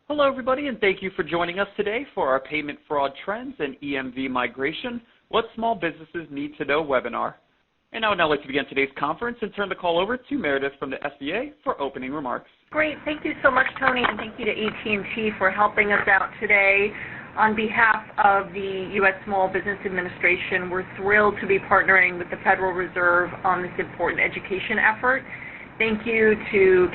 Hello, everybody, and thank you for joining us today for our Payment Fraud Trends and EMV Migration, What Small Businesses Need to Know webinar. And I would now like to begin today's conference and turn the call over to Meredith from the SBA for opening remarks. Great. Thank you so much, Tony, and thank you to AT&T for helping us out today. On behalf of the U.S. Small Business Administration, we're thrilled to be partnering with the Federal Reserve on this important education effort. Thank you to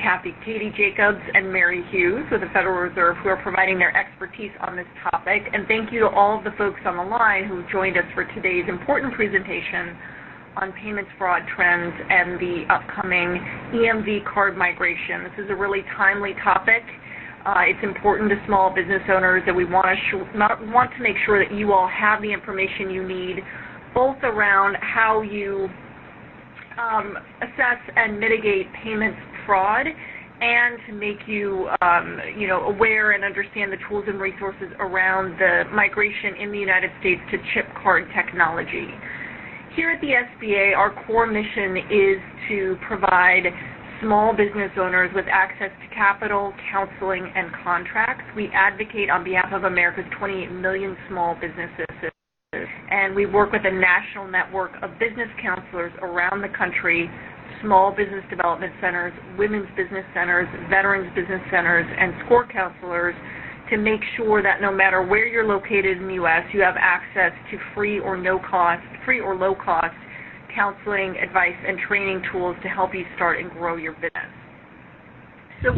Katie Jacobs and Mary Hughes with the Federal Reserve who are providing their expertise on this topic. And thank you to all of the folks on the line who joined us for today's important presentation on payments fraud trends and the upcoming EMV card migration. This is a really timely topic. It's important to small business owners that we want to make sure that you all have the information you need, both around how you assess and mitigate payments fraud, and to make you, aware and understand the tools and resources around the migration in the United States to chip card technology. Here at the SBA, our core mission is to provide small business owners with access to capital, counseling, and contracts. We advocate on behalf of America's 28 million small businesses, and we work with a national network of business counselors around the country, small business development centers, women's business centers, veterans business centers, and SCORE counselors to make sure that no matter where you're located in the U.S., you have access to free or low cost counseling, advice, and training tools to help you start and grow your business. So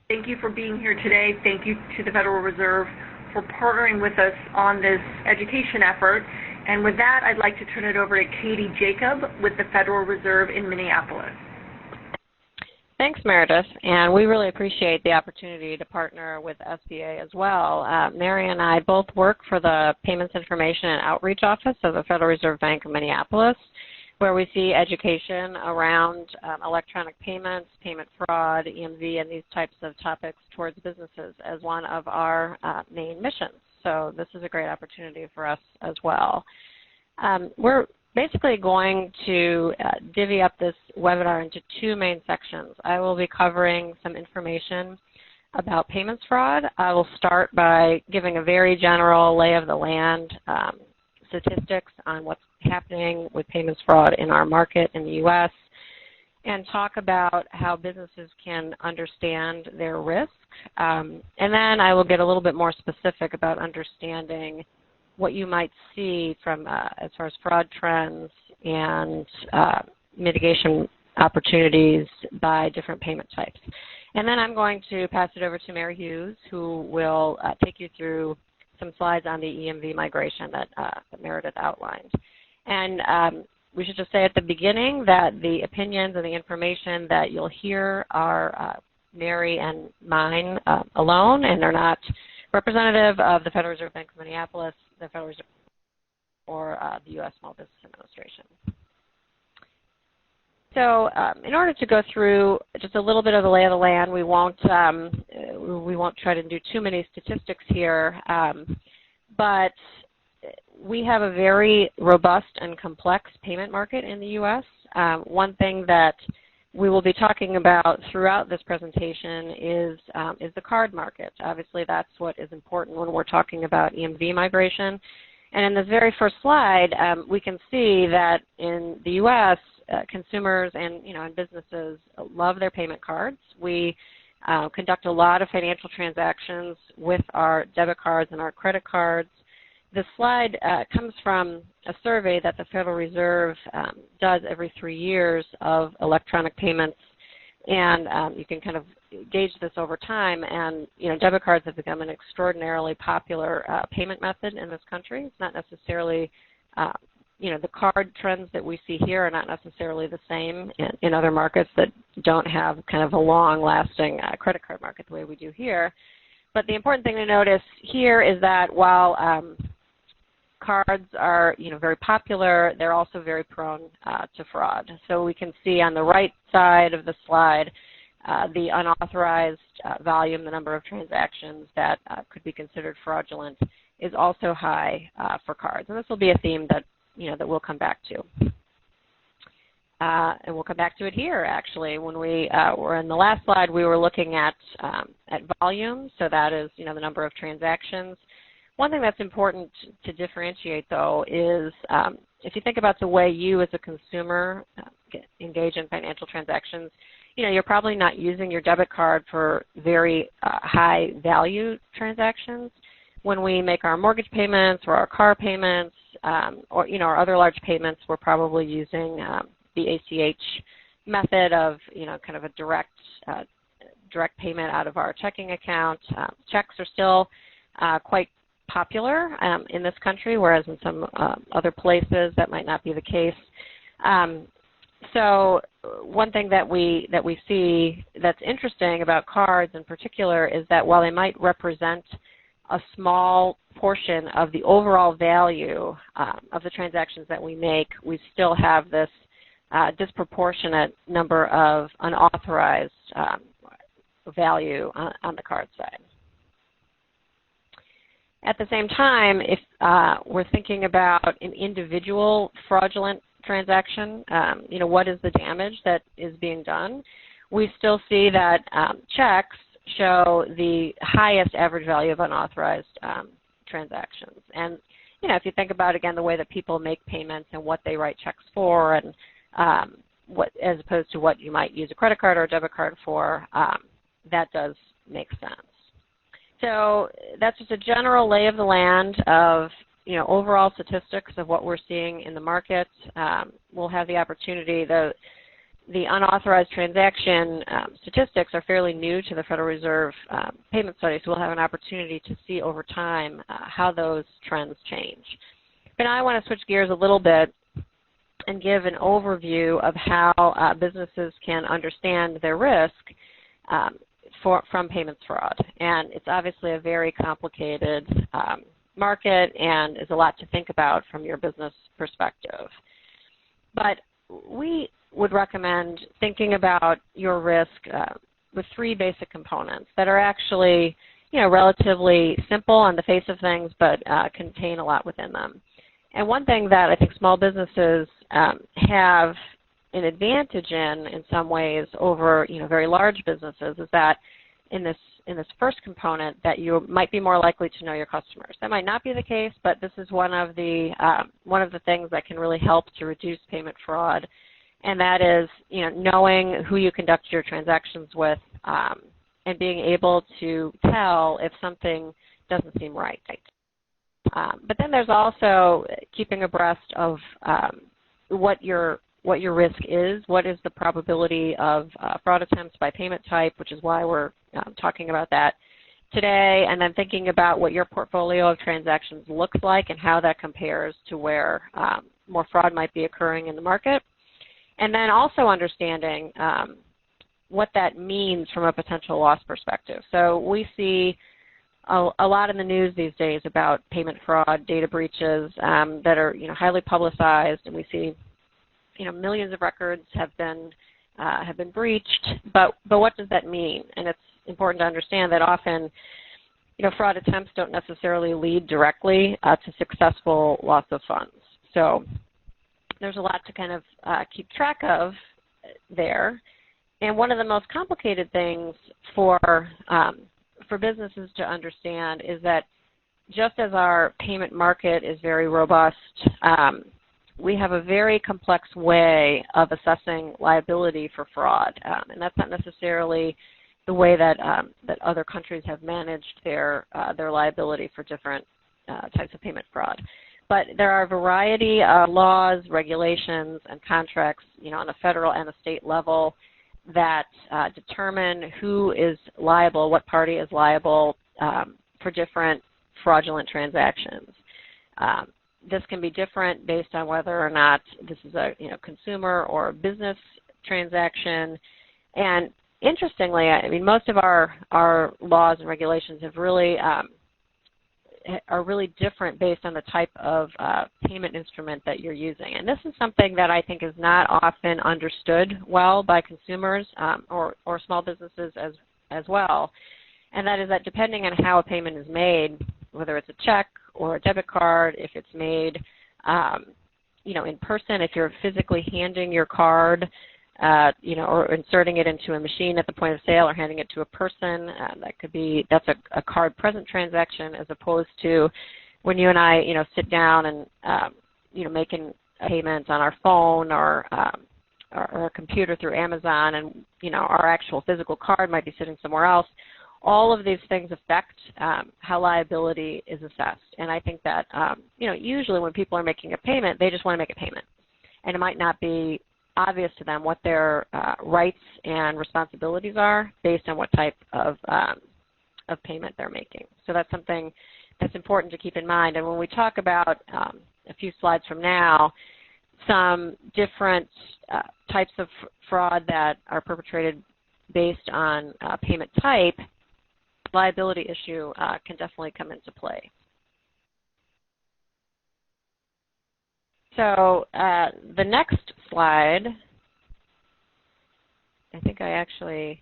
thank you for being here today. Thank you to the Federal Reserve for partnering with us on this education effort. And with that, I'd like to turn it over to Katie Jacob with the Federal Reserve in Minneapolis. Thanks, Meredith, and we really appreciate the opportunity to partner with SBA as well. Mary and I both work for the Payments Information and Outreach Office of the Federal Reserve Bank of Minneapolis, where we see education around electronic payments, payment fraud, EMV, and these types of topics towards businesses as one of our main missions. So this is a great opportunity for us as well. We're basically going to divvy up this webinar into two main sections. I will be covering some information about payments fraud. I will start by giving a very general lay of the land, statistics on what's happening with payments fraud in our market in the U.S., and talk about how businesses can understand their risk. And then I will get a little bit more specific about understanding what you might see from as far as fraud trends and mitigation opportunities by different payment types. And then I'm going to pass it over to Mary Hughes, who will take you through some slides on the EMV migration that Meredith outlined. And we should just say at the beginning that the opinions and the information that you'll hear are Mary and mine alone, and they're not representative of the Federal Reserve Bank of Minneapolis, the Federal Reserve, or the U.S. Small Business Administration. So in order to go through just a little bit of the lay of the land, we won't try to do too many statistics here, but we have a very robust and complex payment market in the U.S. One thing that we will be talking about throughout this presentation is the card market. Obviously, that's what is important when we're talking about EMV migration. And in this very first slide, we can see that in the U.S., consumers and businesses love their payment cards. We conduct a lot of financial transactions with our debit cards and our credit cards. This slide comes from a survey that the Federal Reserve does every 3 years of electronic payments, and you can kind of gauge this over time. And debit cards have become an extraordinarily popular payment method in this country. It's not necessarily, the card trends that we see here are not necessarily the same in other markets that don't have kind of a long-lasting credit card market the way we do here. But the important thing to notice here is that while cards are, very popular, they're also very prone to fraud. So we can see on the right side of the slide the unauthorized volume, the number of transactions that could be considered fraudulent, is also high for cards. And this will be a theme that, that we'll come back to. and we'll come back to it here, actually. When we were in the last slide, we were looking at volume, so that is, the number of transactions. One thing that's important to differentiate, though, is if you think about the way you as a consumer engage in financial transactions, you're probably not using your debit card for very high value transactions. When we make our mortgage payments or our car payments or our other large payments, we're probably using the ACH method of kind of a direct payment out of our checking account. Checks are still quite popular in this country, whereas in some other places that might not be the case. So one thing that we see that's interesting about cards in particular is that while they might represent a small portion of the overall value of the transactions that we make, we still have this disproportionate number of unauthorized value on the card side. At the same time, if we're thinking about an individual fraudulent transaction, what is the damage that is being done? We still see that checks show the highest average value of unauthorized transactions. And, if you think about, again, the way that people make payments and what they write checks for and as opposed to what you might use a credit card or a debit card for, that does make sense. So that's just a general lay of the land of overall statistics of what we're seeing in the market. We'll have the opportunity, the unauthorized transaction statistics are fairly new to the Federal Reserve payment study, so we'll have an opportunity to see over time how those trends change. But now I want to switch gears a little bit and give an overview of how businesses can understand their risk from payments fraud. And it's obviously a very complicated market and is a lot to think about from your business perspective. But we would recommend thinking about your risk with three basic components that are actually, relatively simple on the face of things, but contain a lot within them. And one thing that I think small businesses have an advantage in some ways over, very large businesses is that in this first component that you might be more likely to know your customers. That might not be the case, but this is one of the things that can really help to reduce payment fraud, and that is, knowing who you conduct your transactions with and being able to tell if something doesn't seem right. But then there's also keeping abreast of what your risk is, what is the probability of fraud attempts by payment type, which is why we're talking about that today, and then thinking about what your portfolio of transactions looks like and how that compares to where more fraud might be occurring in the market. And then also understanding what that means from a potential loss perspective. So we see a lot in the news these days about payment fraud, data breaches that are highly publicized, and we see millions of records have been breached. But what does that mean? And it's important to understand that often fraud attempts don't necessarily lead directly to successful loss of funds. So there's a lot to kind of keep track of there. And one of the most complicated things for businesses to understand is that just as our payment market is very robust, we have a very complex way of assessing liability for fraud, and that's not necessarily the way that other countries have managed their liability for different types of payment fraud. But there are a variety of laws, regulations, and contracts, on the federal and the state level that determine who is liable, what party is liable for different fraudulent transactions. This can be different based on whether or not this is a consumer or a business transaction. And interestingly, most of our laws and regulations have really are really different based on the type of payment instrument that you're using. And this is something that I think is not often understood well by consumers or small businesses as well. And that is that depending on how a payment is made, whether it's a check or a debit card, if it's made in person, if you're physically handing your card, or inserting it into a machine at the point of sale or handing it to a person, that's a card-present transaction, as opposed to when you and I, sit down and, making payments on our phone or a computer through Amazon, and, our actual physical card might be sitting somewhere else. All of these things affect how liability is assessed. And I think that, usually when people are making a payment, they just want to make a payment. And it might not be obvious to them what their rights and responsibilities are based on what type of payment they're making. So that's something that's important to keep in mind. And when we talk about a few slides from now, some different types of fraud that are perpetrated based on payment type, liability issue can definitely come into play. So the next slide, I think I actually...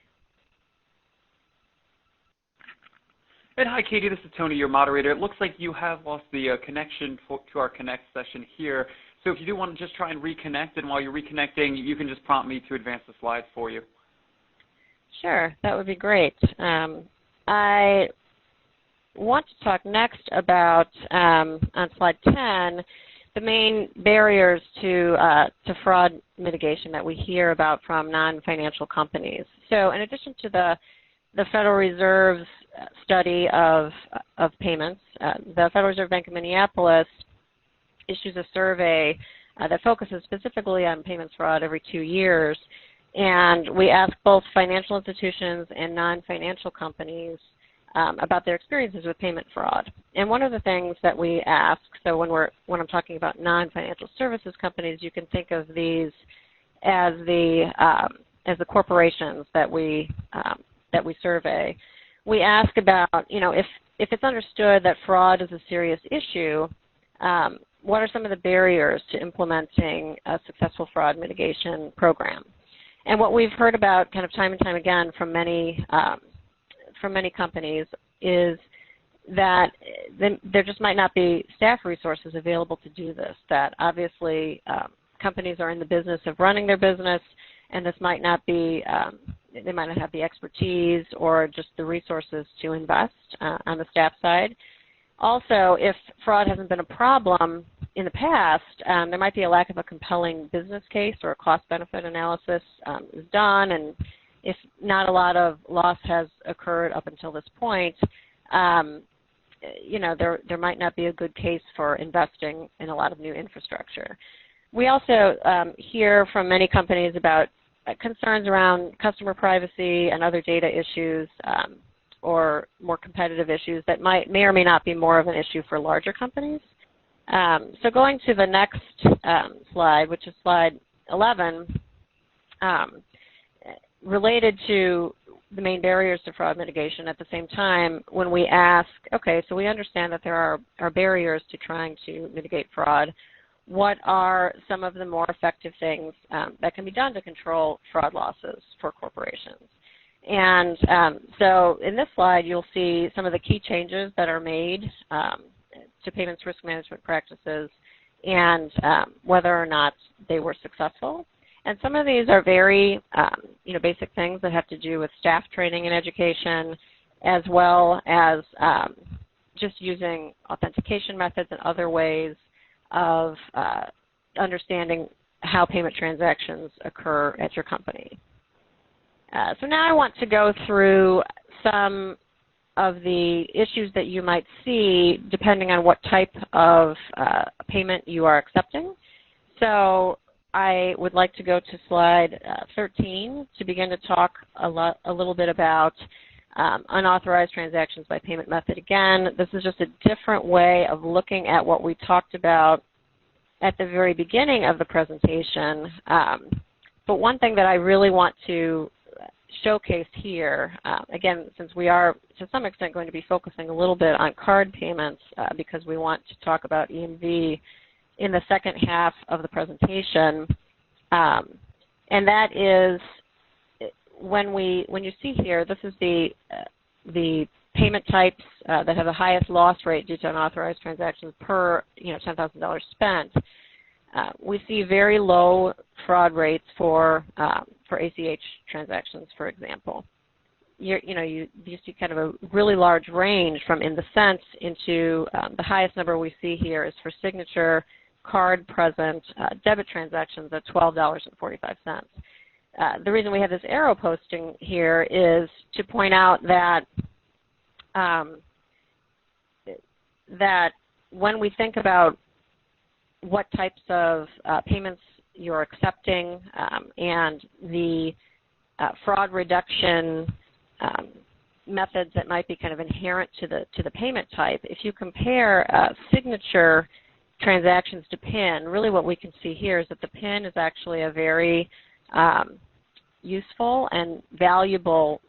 And hi, Katie. This is Tony, your moderator. It looks like you have lost the connection to our Connect session here. So if you do want to just try and reconnect, and while you're reconnecting, you can just prompt me to advance the slides for you. Sure, that would be great. I want to talk next about, on slide 10, the main barriers to fraud mitigation that we hear about from non-financial companies. So in addition to the Federal Reserve's study of payments, the Federal Reserve Bank of Minneapolis issues a survey that focuses specifically on payments fraud every 2 years. And we ask both financial institutions and non-financial companies about their experiences with payment fraud. And one of the things that we ask, so when I'm talking about non-financial services companies, you can think of these as the corporations that we survey. We ask about, if it's understood that fraud is a serious issue, what are some of the barriers to implementing a successful fraud mitigation program? And what we've heard about kind of time and time again from many companies is that there just might not be staff resources available to do this, that obviously companies are in the business of running their business, and this might not be, they might not have the expertise or just the resources to invest on the staff side. Also, if fraud hasn't been a problem in the past, there might be a lack of a compelling business case or a cost-benefit analysis is done, and if not a lot of loss has occurred up until this point, there might not be a good case for investing in a lot of new infrastructure. We also hear from many companies about concerns around customer privacy and other data issues or more competitive issues that may or may not be more of an issue for larger companies. So going to the next slide, which is slide 11, related to the main barriers to fraud mitigation, at the same time, when we ask, okay, so we understand that there are barriers to trying to mitigate fraud, what are some of the more effective things that can be done to control fraud losses for corporations? And so in this slide, you'll see some of the key changes that are made to payments risk management practices and whether or not they were successful. And some of these are very basic things that have to do with staff training and education, as well as just using authentication methods and other ways of understanding how payment transactions occur at your company. So now I want to go through some of the issues that you might see depending on what type of payment you are accepting. So I would like to go to slide 13 to begin to talk a little bit about unauthorized transactions by payment method. Again, this is just a different way of looking at what we talked about at the very beginning of the presentation. But one thing that I really want to showcase here, again, since we are to some extent going to be focusing a little bit on card payments because we want to talk about EMV in the second half of the presentation, and that is when you see here, this is the payment types that have the highest loss rate due to unauthorized transactions per $10,000 spent. we see very low fraud rates for ACH transactions, for example. You see kind of a really large range from in the cents into the highest number we see here is for signature card present debit transactions at $12.45. The reason we have this arrow posting here is to point out that that when we think about what types of payments you're accepting and the fraud reduction methods that might be kind of inherent to the payment type, if you compare signature transactions to PIN, really what we can see here is that the PIN is actually a very useful and valuable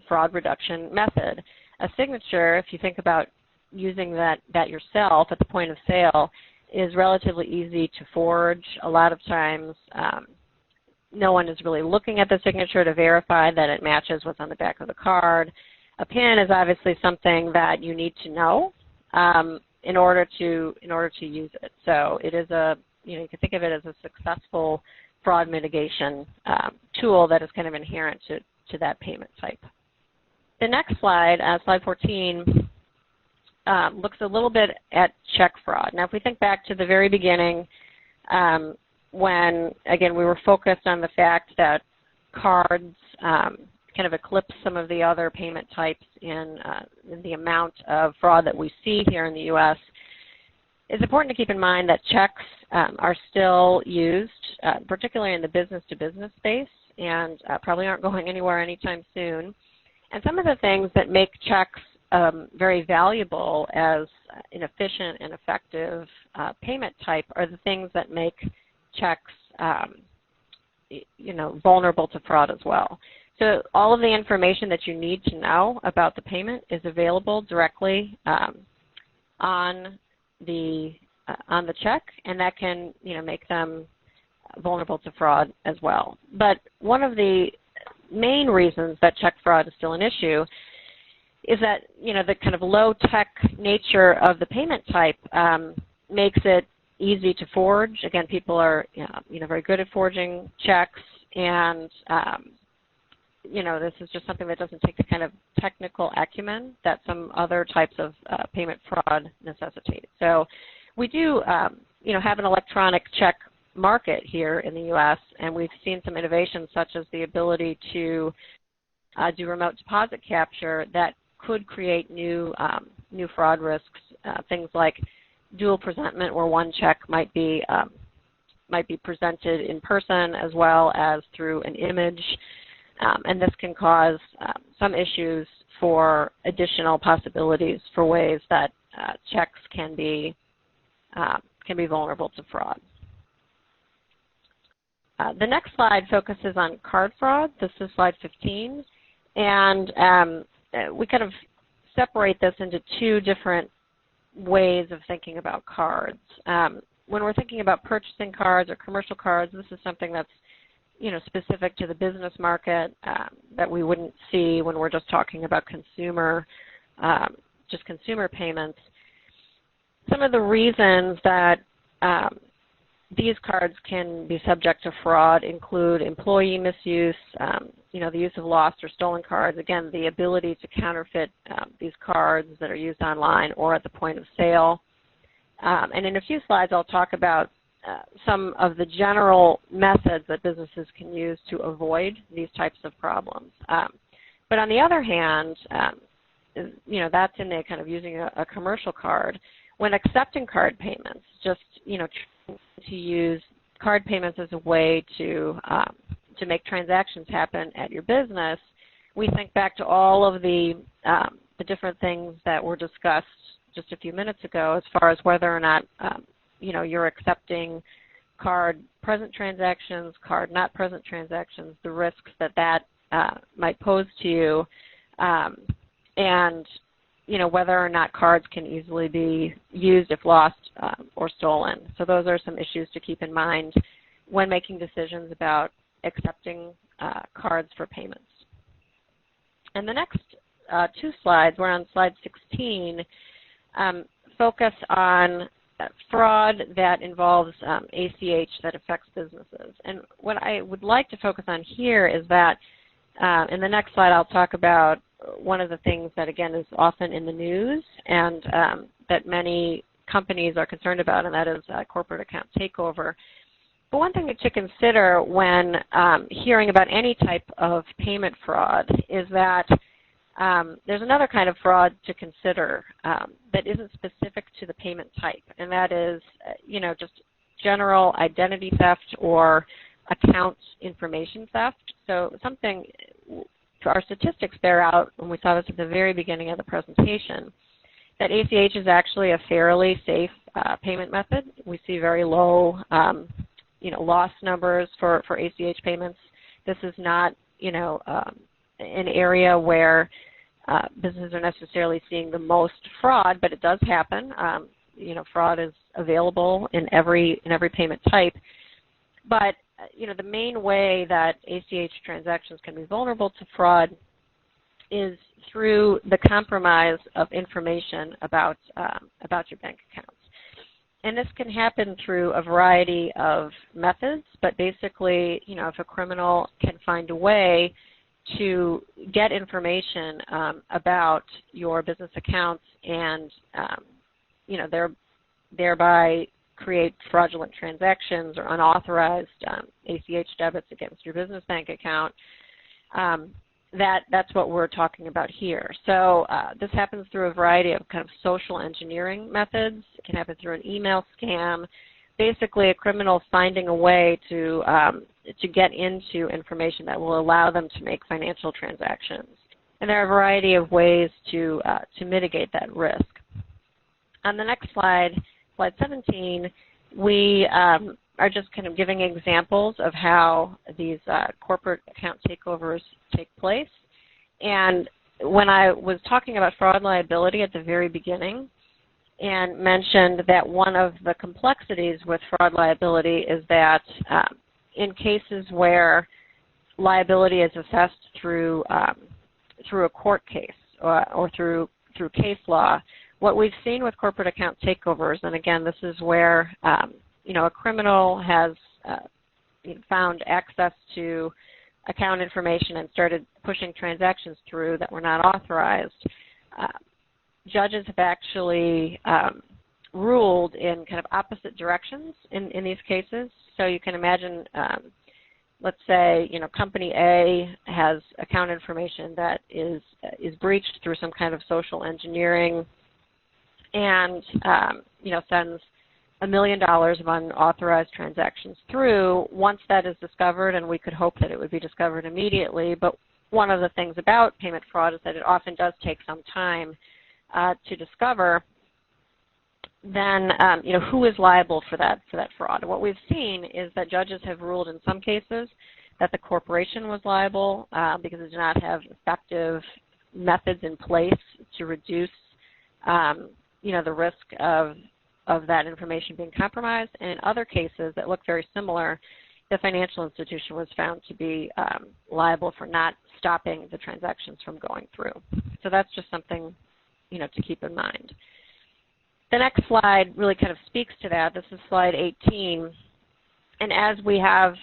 fraud reduction method. A signature, if you think about using that yourself at the point of sale, is relatively easy to forge. A lot of times no one is really looking at the signature to verify that it matches what's on the back of the card. A PIN is obviously something that you need to know in order to use it. So it is you can think of it as a successful fraud mitigation tool that is kind of inherent to that payment type. The next slide, slide 14, looks a little bit at check fraud. Now, if we think back to the very beginning, when, again, we were focused on the fact that cards kind of eclipse some of the other payment types in the amount of fraud that we see here in the U.S., it's important to keep in mind that checks are still used, particularly in the business-to-business space, and probably aren't going anywhere anytime soon. And some of the things that make checks very valuable as an efficient and effective payment type are the things that make checks vulnerable to fraud as well. So all of the information that you need to know about the payment is available directly on the check, and that can make them vulnerable to fraud as well. But one of the main reasons that check fraud is still an issue is that the kind of low-tech nature of the payment type makes it easy to forge. Again, people are very good at forging checks, and this is just something that doesn't take the kind of technical acumen that some other types of payment fraud necessitate. So we do have an electronic check market here in the U.S., and we've seen some innovations such as the ability to do remote deposit capture that could create new fraud risks, things like dual presentment, where one check might be presented in person as well as through an image, and this can cause some issues for additional possibilities for ways that checks can be vulnerable to fraud. The next slide focuses on card fraud. This is slide 15, and we kind of separate this into two different ways of thinking about cards. When we're thinking about purchasing cards or commercial cards, this is something that's specific to the business market that we wouldn't see when we're just talking about consumer payments. Some of the reasons that these cards can be subject to fraud include employee misuse, the use of lost or stolen cards, again, the ability to counterfeit these cards that are used online or at the point of sale. And in a few slides, I'll talk about some of the general methods that businesses can use to avoid these types of problems. But on the other hand, that's in the kind of using a commercial card. When accepting card payments, just to use card payments as a way to make transactions happen at your business, we think back to all of the different things that were discussed just a few minutes ago as far as whether or not you're accepting card present transactions, card not present transactions, the risks that might pose to you, and whether or not cards can easily be used if lost or stolen. So those are some issues to keep in mind when making decisions about accepting cards for payments. And the next two slides, we're on slide 16, focus on fraud that involves ACH that affects businesses. And what I would like to focus on here is that in the next slide I'll talk about one of the things that, again, is often in the news and that many companies are concerned about, and that is corporate account takeover. But one thing to consider when hearing about any type of payment fraud is that there's another kind of fraud to consider that isn't specific to the payment type, and that is, just general identity theft or account information theft. So something, our statistics bear out, and we saw this at the very beginning of the presentation, that ACH is actually a fairly safe payment method. We see very low, loss numbers for ACH payments. This is not, an area where businesses are necessarily seeing the most fraud, but it does happen. Fraud is available in every payment type. But the main way that ACH transactions can be vulnerable to fraud is through the compromise of information about your bank accounts. And this can happen through a variety of methods, but basically, if a criminal can find a way to get information about your business accounts and, thereby create fraudulent transactions or unauthorized ACH debits against your business bank account, that's what we're talking about here. So this happens through a variety of kind of social engineering methods. It can happen through an email scam, basically a criminal finding a way to get into information that will allow them to make financial transactions. And there are a variety of ways to mitigate that risk. On the next slide, slide 17, we are just kind of giving examples of how these corporate account takeovers take place. And when I was talking about fraud liability at the very beginning and mentioned that one of the complexities with fraud liability is that in cases where liability is assessed through a court case or through case law, what we've seen with corporate account takeovers, and again, this is where a criminal has found access to account information and started pushing transactions through that were not authorized. Judges have actually ruled in kind of opposite directions in these cases. So you can imagine, let's say, company A has account information that is breached through some kind of social engineering, and sends $1 million of unauthorized transactions through. Once that is discovered, and we could hope that it would be discovered immediately, but one of the things about payment fraud is that it often does take some time to discover, then who is liable for that fraud? And what we've seen is that judges have ruled in some cases that the corporation was liable because it did not have effective methods in place to reduce the risk of that information being compromised. And in other cases that look very similar, the financial institution was found to be liable for not stopping the transactions from going through. So that's just something to keep in mind. The next slide really kind of speaks to that. This is slide 18. And as we have,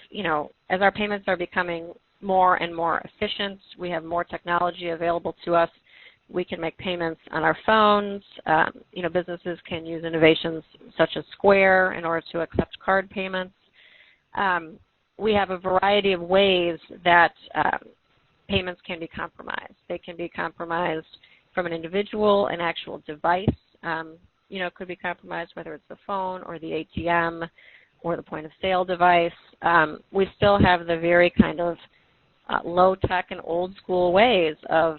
as our payments are becoming more and more efficient, we have more technology available to us. We can make payments on our phones. Businesses can use innovations such as Square in order to accept card payments. We have a variety of ways that payments can be compromised. They can be compromised from an individual, an actual device. Could be compromised, whether it's the phone or the ATM or the point-of-sale device. We still have the very kind of low-tech and old-school ways of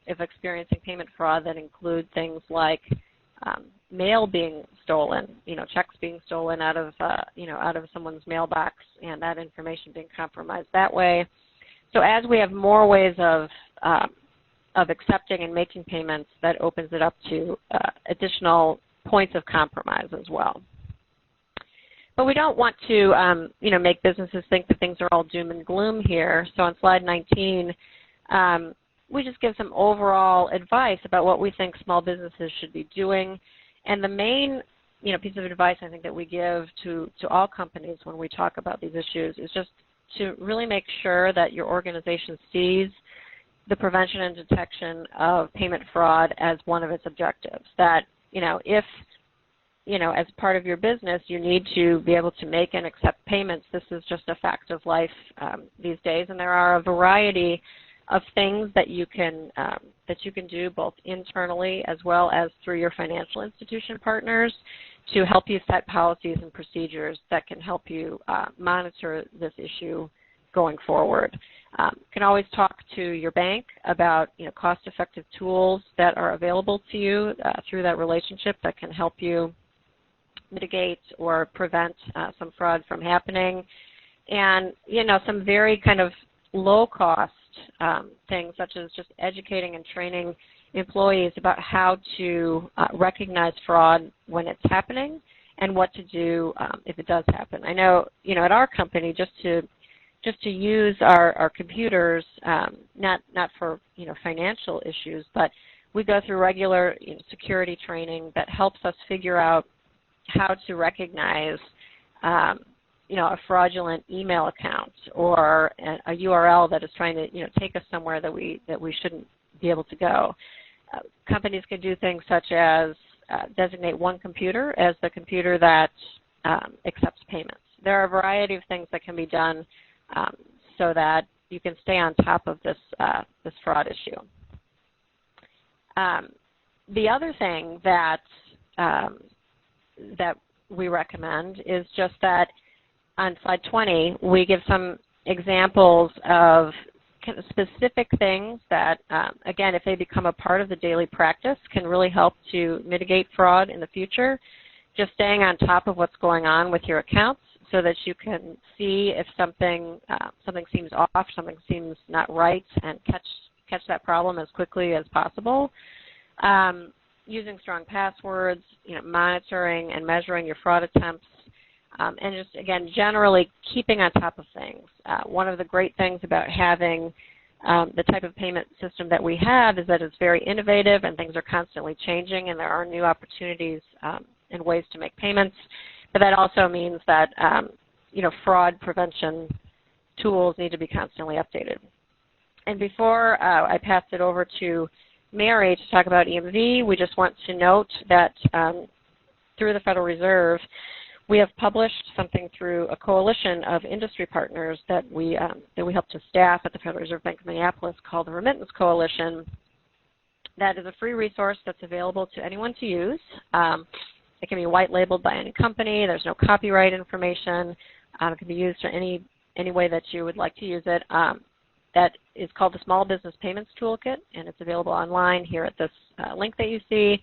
experiencing payment fraud that include things like mail being stolen, checks being stolen out of someone's mailbox, and that information being compromised that way. So as we have more ways of accepting and making payments, that opens it up to additional points of compromise as well. But we don't want to, make businesses think that things are all doom and gloom here. So on slide 19, we just give some overall advice about what we think small businesses should be doing. And the main piece of advice I think that we give to all companies when we talk about these issues is just to really make sure that your organization sees the prevention and detection of payment fraud as one of its objectives. That, if, as part of your business, you need to be able to make and accept payments, this is just a fact of life these days, and there are a variety of things that you can do both internally as well as through your financial institution partners to help you set policies and procedures that can help you monitor this issue going forward. You can always talk to your bank about cost-effective tools that are available to you through that relationship that can help you mitigate or prevent some fraud from happening. And some very kind of low-cost things such as just educating and training employees about how to recognize fraud when it's happening and what to do if it does happen. I know, at our company, just to use our computers, not for financial issues, but we go through regular security training that helps us figure out how to recognize a fraudulent email account or a URL that is trying to take us somewhere that we shouldn't be able to go. Companies can do things such as designate one computer as the computer that accepts payments. There are a variety of things that can be done so that you can stay on top of this fraud issue. The other thing that we recommend is just that on slide 20, we give some examples of kind of specific things that, again, if they become a part of the daily practice, can really help to mitigate fraud in the future. Just staying on top of what's going on with your accounts so that you can see if something seems off, something seems not right, and catch that problem as quickly as possible. Using strong passwords, monitoring and measuring your fraud attempts, and just, again, generally keeping on top of things. One of the great things about having the type of payment system that we have is that it's very innovative and things are constantly changing and there are new opportunities and ways to make payments. But that also means that, fraud prevention tools need to be constantly updated. And before I pass it over to Mary to talk about EMV, we just want to note that through the Federal Reserve, we have published something through a coalition of industry partners that we help to staff at the Federal Reserve Bank of Minneapolis called the Remittance Coalition. That is a free resource that's available to anyone to use. It can be white labeled by any company. There's no copyright information. It can be used in any way that you would like to use it. That is called the Small Business Payments Toolkit, and it's available online here at this link that you see.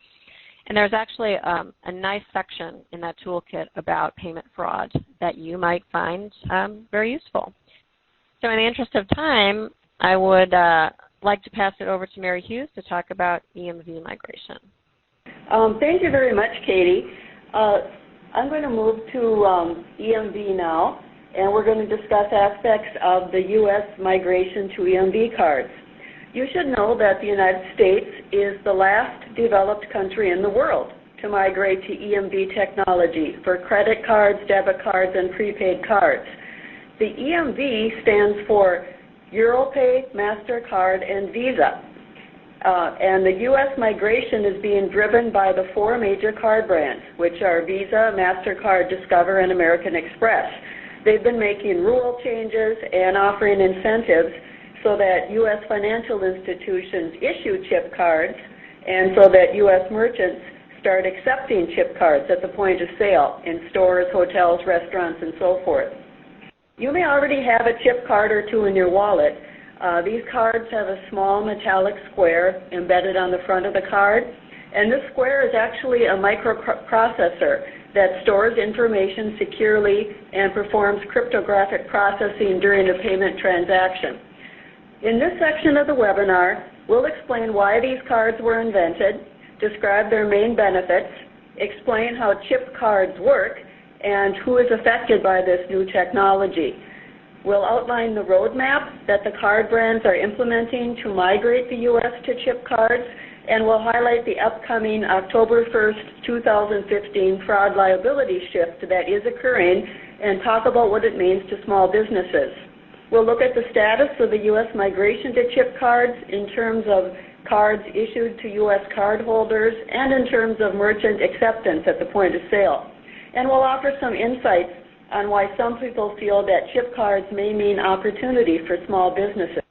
And there's actually a nice section in that toolkit about payment fraud that you might find very useful. So in the interest of time, I would like to pass it over to Mary Hughes to talk about EMV migration. Thank you very much, Katie. I'm going to move to EMV now, and we're going to discuss aspects of the U.S. migration to EMV cards. You should know that the United States is the last developed country in the world to migrate to EMV technology for credit cards, debit cards, and prepaid cards. The EMV stands for EuroPay, MasterCard, and Visa. And the U.S. migration is being driven by the four major card brands, which are Visa, MasterCard, Discover, and American Express. They've been making rule changes and offering incentives so that U.S. financial institutions issue chip cards and so that U.S. merchants start accepting chip cards at the point of sale in stores, hotels, restaurants, and so forth. You may already have a chip card or two in your wallet. These cards have a small metallic square embedded on the front of the card, and this square is actually a microprocessor that stores information securely and performs cryptographic processing during a payment transaction. In this section of the webinar, we'll explain why these cards were invented, describe their main benefits, explain how chip cards work, and who is affected by this new technology. We'll outline the roadmap that the card brands are implementing to migrate the U.S. to chip cards, and we'll highlight the upcoming October 1st, 2015 fraud liability shift that is occurring and talk about what it means to small businesses. We'll look at the status of the U.S. migration to chip cards in terms of cards issued to U.S. cardholders and in terms of merchant acceptance at the point of sale. And we'll offer some insights on why some people feel that chip cards may mean opportunity for small businesses.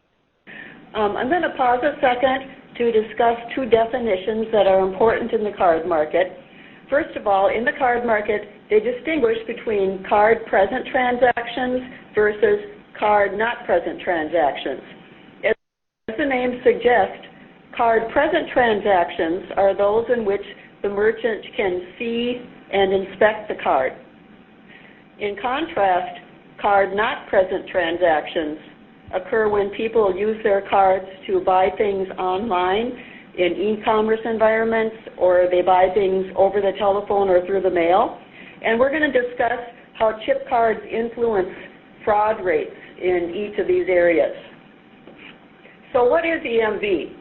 I'm going to pause a second to discuss two definitions that are important in the card market. First of all, in the card market, they distinguish between card-present transactions versus card-not-present transactions. As the name suggests, card-present transactions are those in which the merchant can see and inspect the card. In contrast, card-not-present transactions occur when people use their cards to buy things online in e-commerce environments, or they buy things over the telephone or through the mail. And we're going to discuss how chip cards influence fraud rates in each of these areas. So what is EMV?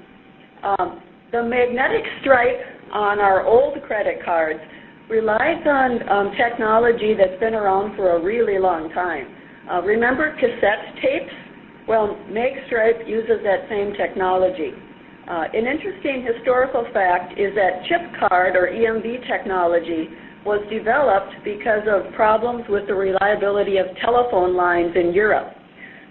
The magnetic stripe on our old credit cards relies on technology that's been around for a really long time. Remember cassette tapes? Well, MagStripe uses that same technology. An interesting historical fact is that chip card or EMV technology was developed because of problems with the reliability of telephone lines in Europe.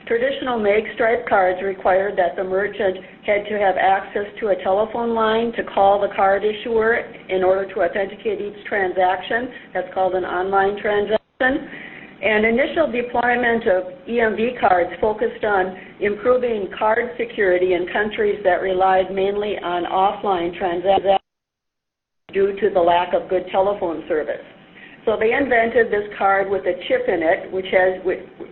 Traditional MagStripe cards required that the merchant had to have access to a telephone line to call the card issuer in order to authenticate each transaction. That's called an online transaction. And initial deployment of EMV cards focused on improving card security in countries that relied mainly on offline transactions due to the lack of good telephone service. So they invented this card with a chip in it,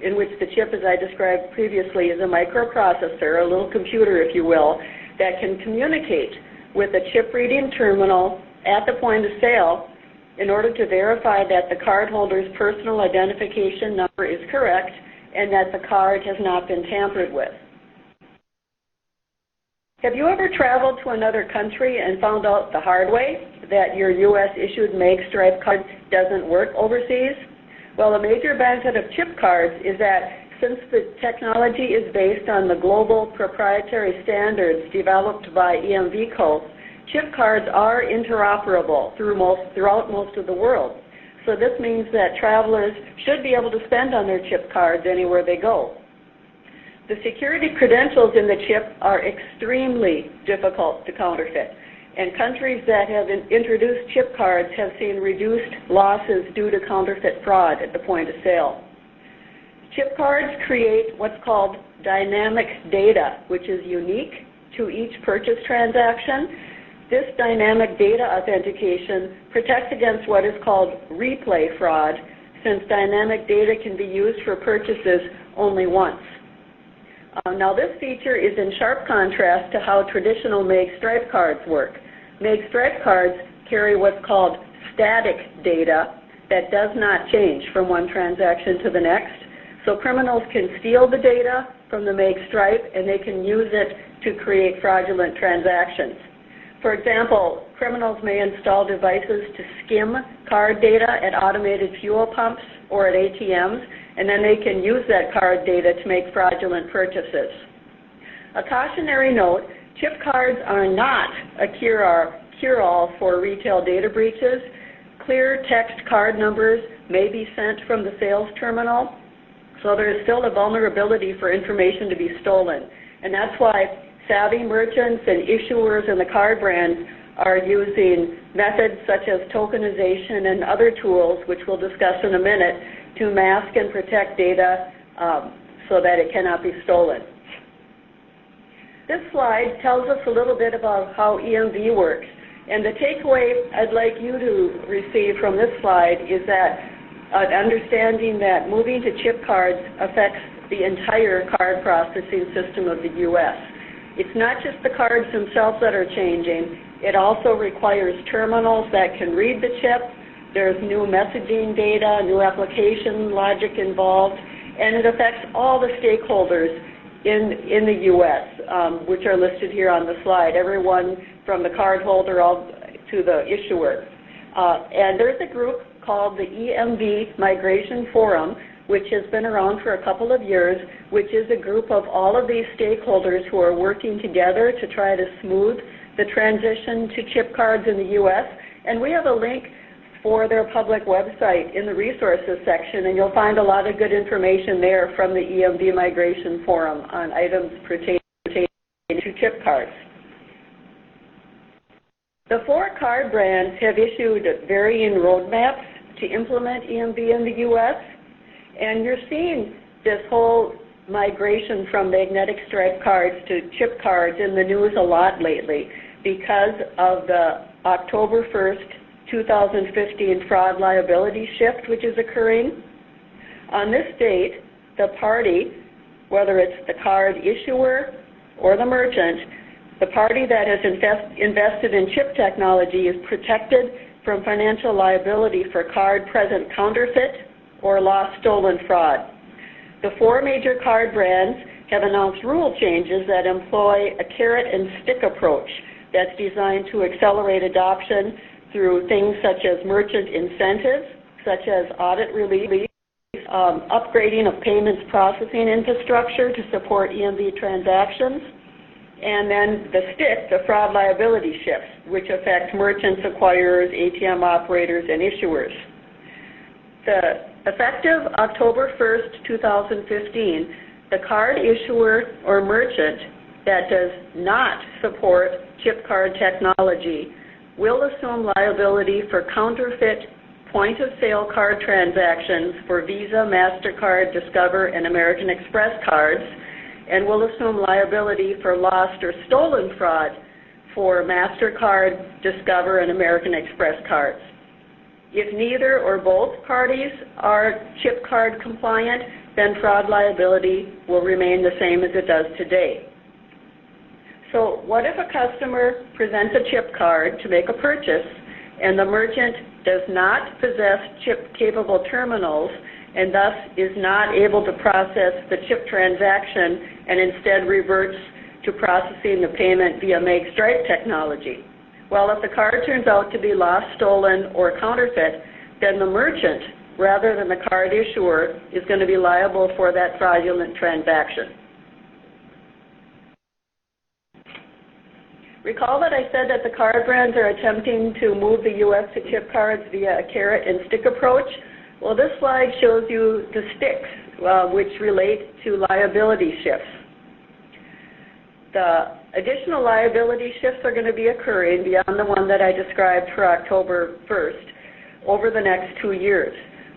in which the chip, as I described previously, is a microprocessor, a little computer, if you will, that can communicate with a chip-reading terminal at the point of sale in order to verify that the cardholder's personal identification number is correct and that the card has not been tampered with. Have you ever traveled to another country and found out the hard way that your U.S.-issued MagStripe card doesn't work overseas? Well, a major benefit of chip cards is that since the technology is based on the global proprietary standards developed by EMV codes, chip cards are interoperable throughout most of the world. So this means that travelers should be able to spend on their chip cards anywhere they go. The security credentials in the chip are extremely difficult to counterfeit, and countries that have introduced chip cards have seen reduced losses due to counterfeit fraud at the point of sale. Chip cards create what's called dynamic data, which is unique to each purchase transaction. This dynamic data authentication protects against what is called replay fraud, since dynamic data can be used for purchases only once. Now this feature is in sharp contrast to how traditional MagStripe cards work. MagStripe cards carry what's called static data that does not change from one transaction to the next. So criminals can steal the data from the MagStripe and they can use it to create fraudulent transactions. For example, criminals may install devices to skim card data at automated fuel pumps or at ATMs, and then they can use that card data to make fraudulent purchases. A cautionary note, chip cards are not a cure-all for retail data breaches. Clear text card numbers may be sent from the sales terminal, so there is still a vulnerability for information to be stolen. And that's why savvy merchants and issuers and the card brands are using methods such as tokenization and other tools, which we'll discuss in a minute, to mask and protect data so that it cannot be stolen. This slide tells us a little bit about how EMV works. And the takeaway I'd like you to receive from this slide is that understanding that moving to chip cards affects the entire card processing system of the U.S. It's not just the cards themselves that are changing. It also requires terminals that can read the chip. There's new messaging data, new application logic involved, and it affects all the stakeholders in the U.S., which are listed here on the slide, everyone from the cardholder all to the issuer. And there's a group called the EMV Migration Forum, which has been around for a couple of years, which is a group of all of these stakeholders who are working together to try to smooth the transition to chip cards in the U.S. And we have a link for their public website in the resources section, and you'll find a lot of good information there from the EMV Migration Forum on items pertaining to chip cards. The 4 card brands have issued varying roadmaps to implement EMV in the U.S., and you're seeing this whole migration from magnetic stripe cards to chip cards in the news a lot lately because of the October 1st, 2015 fraud liability shift, which is occurring. On this date, the party, whether it's the card issuer or the merchant, the party that has invested in chip technology is protected from financial liability for card-present counterfeit or lost stolen fraud. The 4 major card brands have announced rule changes that employ a carrot and stick approach that's designed to accelerate adoption through things such as merchant incentives, such as audit relief, upgrading of payments processing infrastructure to support EMV transactions, and then the stick, the fraud liability shifts, which affect merchants, acquirers, ATM operators, and issuers. Effective October 1st, 2015, the card issuer or merchant that does not support chip card technology will assume liability for counterfeit point-of-sale card transactions for Visa, MasterCard, Discover, and American Express cards, and will assume liability for lost or stolen fraud for MasterCard, Discover, and American Express cards. If neither or both parties are chip card compliant, then fraud liability will remain the same as it does today. So what if a customer presents a chip card to make a purchase and the merchant does not possess chip-capable terminals and thus is not able to process the chip transaction and instead reverts to processing the payment via make-stripe technology? Well, if the card turns out to be lost, stolen, or counterfeit, then the merchant, rather than the card issuer, is going to be liable for that fraudulent transaction. Recall that I said that the card brands are attempting to move the U.S. to chip cards via a carrot and stick approach. Well, this slide shows you the sticks, which relate to liability shifts. The additional liability shifts are going to be occurring beyond the one that I described for October 1st over the next 2 years.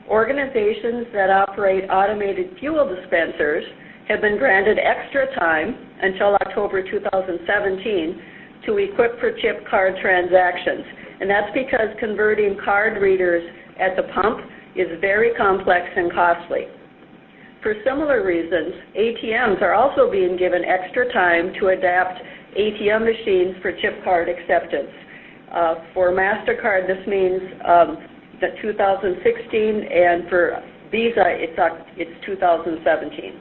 Organizations that operate automated fuel dispensers have been granted extra time until October 2017 to equip for chip card transactions. And that's because converting card readers at the pump is very complex and costly. For similar reasons, ATMs are also being given extra time to adapt ATM machines for chip card acceptance. For MasterCard, this means that 2016, and for Visa, it's 2017.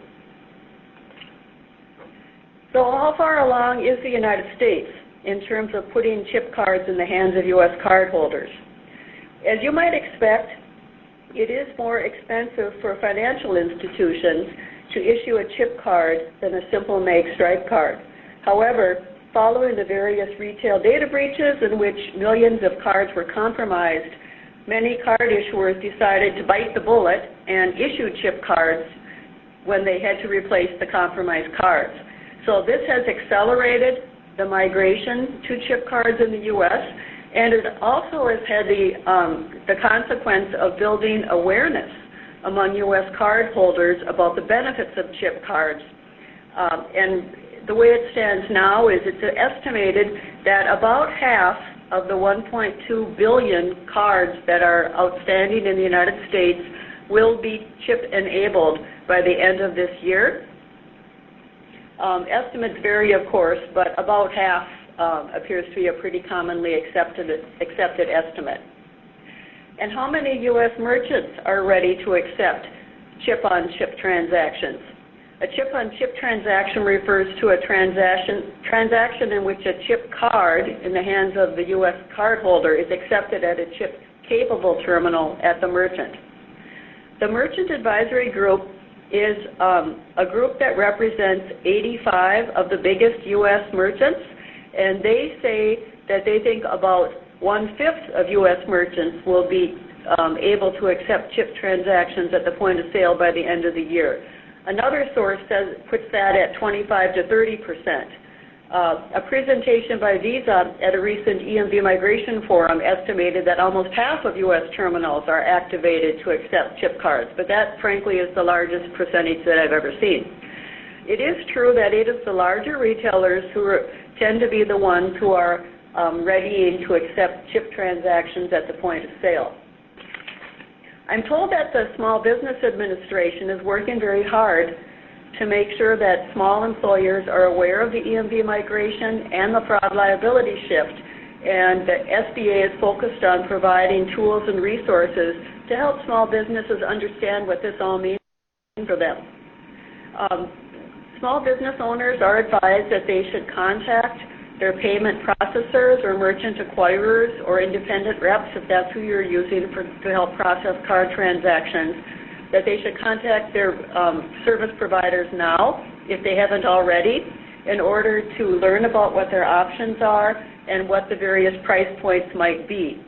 So how far along is the United States in terms of putting chip cards in the hands of U.S. cardholders? As you might expect, it is more expensive for financial institutions to issue a chip card than a simple make-stripe card. However, following the various retail data breaches in which millions of cards were compromised, many card issuers decided to bite the bullet and issue chip cards when they had to replace the compromised cards. So this has accelerated the migration to chip cards in the U.S., and it also has had the consequence of building awareness among U.S. cardholders about the benefits of chip cards. And the way it stands now is it's estimated that about half of the 1.2 billion cards that are outstanding in the United States will be chip-enabled by the end of this year. Estimates vary, of course, but about half appears to be a pretty commonly accepted estimate. And how many U.S. merchants are ready to accept chip-on-chip transactions? A chip-on-chip transaction refers to a transaction in which a chip card in the hands of the U.S. cardholder is accepted at a chip-capable terminal at the merchant. The Merchant Advisory Group is a group that represents 85 of the biggest U.S. merchants, and they say that they think about 1/5 of U.S. merchants will be able to accept chip transactions at the point of sale by the end of the year. Another source puts that at 25 to 30%. A presentation by Visa at a recent EMV Migration Forum estimated that almost half of U.S. terminals are activated to accept chip cards, but that, frankly, is the largest percentage that I've ever seen. It is true that it is the larger retailers who tend to be the ones who are readying to accept chip transactions at the point of sale. I'm told that the Small Business Administration is working very hard to make sure that small employers are aware of the EMV migration and the fraud liability shift, and the SBA is focused on providing tools and resources to help small businesses understand what this all means for them. Small business owners are advised that they should contact their payment processors or merchant acquirers or independent reps, if that's who you're using to help process card transactions, that they should contact their service providers now, if they haven't already, in order to learn about what their options are and what the various price points might be.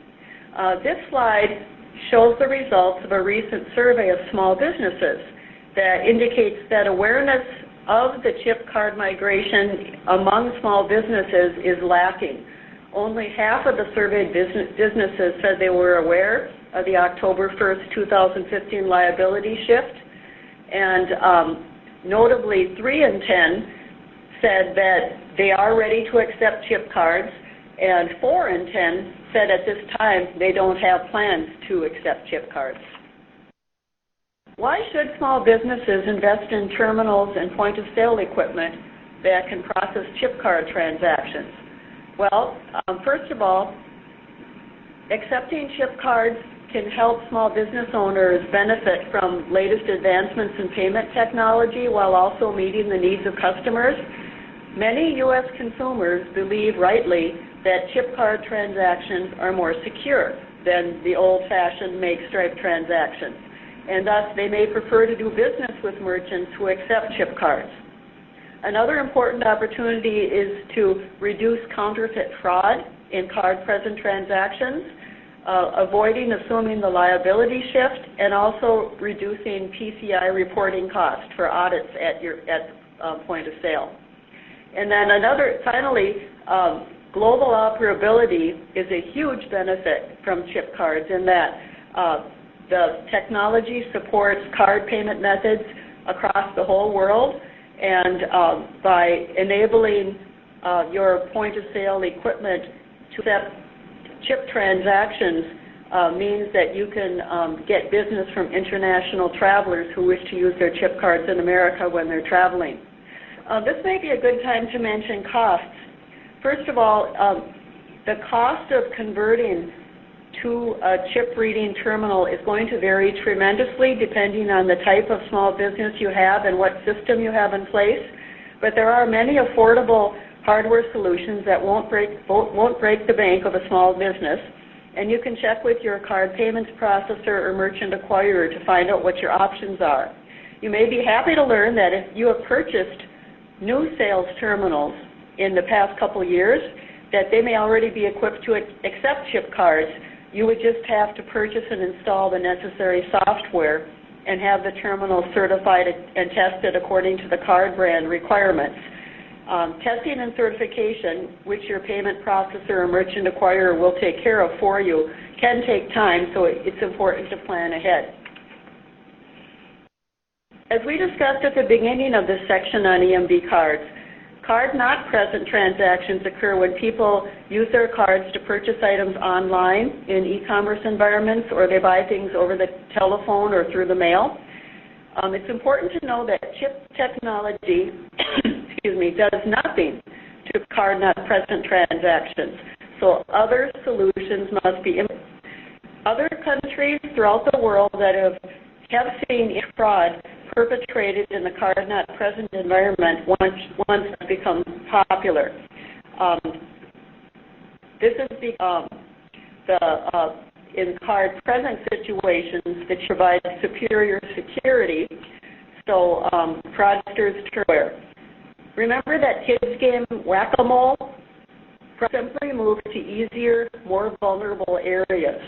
This slide shows the results of a recent survey of small businesses that indicates that awareness of the chip card migration among small businesses is lacking. Only half of the surveyed businesses said they were aware of the October 1st, 2015 liability shift, and notably 3 in 10 said that they are ready to accept chip cards, and 4 in 10 said at this time they don't have plans to accept chip cards. Why should small businesses invest in terminals and point-of-sale equipment that can process chip card transactions? Well, first of all, accepting chip cards can help small business owners benefit from latest advancements in payment technology while also meeting the needs of customers. Many U.S. consumers believe rightly that chip card transactions are more secure than the old-fashioned make-stripe transactions, and thus they may prefer to do business with merchants who accept chip cards. Another important opportunity is to reduce counterfeit fraud in card-present transactions, avoiding assuming the liability shift, and also reducing PCI reporting costs for audits at point of sale. And then finally, global operability is a huge benefit from chip cards in that the technology supports card payment methods across the whole world, and by enabling your point-of-sale equipment to accept chip transactions means that you can get business from international travelers who wish to use their chip cards in America when they're traveling. This may be a good time to mention costs. First of all, the cost of converting to a chip reading terminal is going to vary tremendously depending on the type of small business you have and what system you have in place. But there are many affordable hardware solutions that won't break the bank of a small business, and you can check with your card payments processor or merchant acquirer to find out what your options are. You may be happy to learn that if you have purchased new sales terminals in the past couple years, that they may already be equipped to accept chip cards. You would just have to purchase and install the necessary software and have the terminal certified and tested according to the card brand requirements. Testing and certification, which your payment processor or merchant acquirer will take care of for you, can take time, so it's important to plan ahead. As we discussed at the beginning of this section on EMV cards, card-not-present transactions occur when people use their cards to purchase items online in e-commerce environments, or they buy things over the telephone or through the mail. It's important to know that chip technology does nothing to card-not-present transactions, so other solutions must be implemented. Other countries throughout the world that have seen fraud perpetrated in the CardNotPresent environment once it becomes popular. This is in card-present situations that provide superior security, so fraudsters turn away. Remember that kids game Whack-A-Mole? Simply move to easier, more vulnerable areas.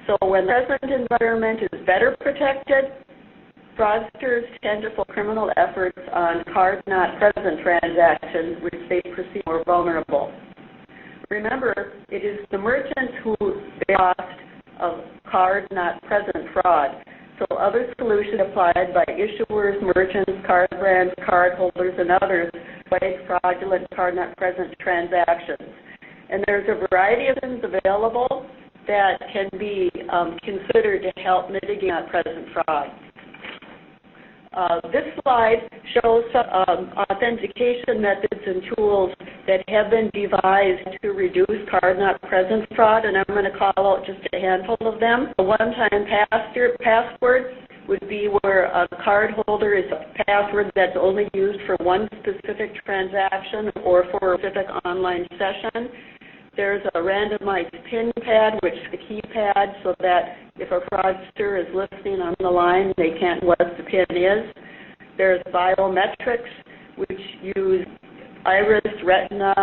So when the present environment is better protected, fraudsters tend to focus criminal efforts on card-not-present transactions, which they perceive more vulnerable. Remember, it is the merchants who bear the cost of card-not-present fraud. So other solutions applied by issuers, merchants, card brands, card holders, and others avoid fraudulent card-not-present transactions. And there's a variety of things available that can be considered to help mitigate not-present fraud. This slide shows some authentication methods and tools that have been devised to reduce card-not-present fraud, and I'm going to call out just a handful of them. A one-time password would be where a card holder is a password that's only used for one specific transaction or for a specific online session. There's a randomized PIN pad, which is the keypad, so that if a fraudster is listening on the line, they can't know what the PIN is. There's biometrics, which use iris, retina,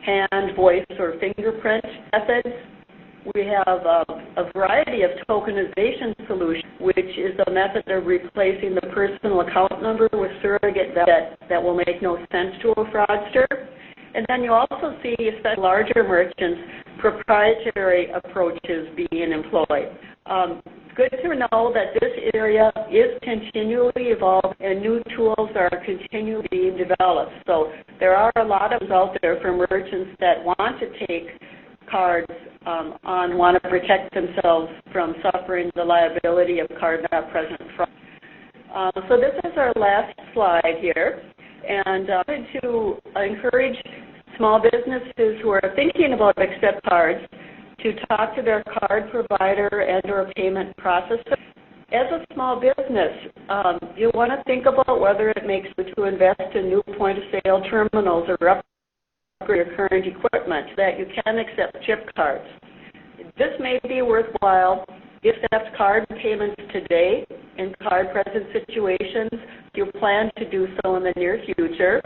hand, voice, or fingerprint methods. We have a variety of tokenization solutions, which is a method of replacing the personal account number with surrogate that will make no sense to a fraudster. And then you also see, especially larger merchants, proprietary approaches being employed. Good to know that this area is continually evolving and new tools are continually being developed. So there are a lot of out there for merchants that want to take cards on, want to protect themselves from suffering the liability of card-not-present fraud. So this is our last slide here. And I wanted to encourage small businesses who are thinking about accept cards to talk to their card provider and or payment processor. As a small business, you want to think about whether it makes sense to invest in new point-of-sale terminals or upgrade your current equipment that you can accept chip cards. This may be worthwhile if you accept card payments today in card-present situations. You plan to do so in the near future.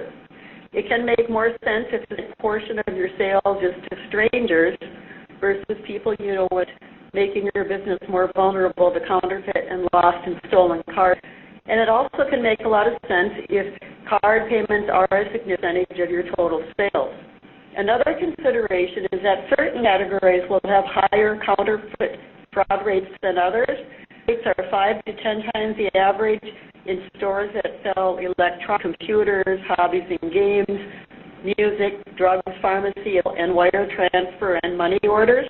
It can make more sense if a portion of your sales is to strangers versus people you know would, making your business more vulnerable to counterfeit and lost and stolen cards. And it also can make a lot of sense if card payments are a significant percentage of your total sales. Another consideration is that certain categories will have higher counterfeit fraud rates than others. Rates are 5 to 10 times the average in stores that sell electronic computers, hobbies and games, music, drugs, pharmacy, and wire transfer and money orders.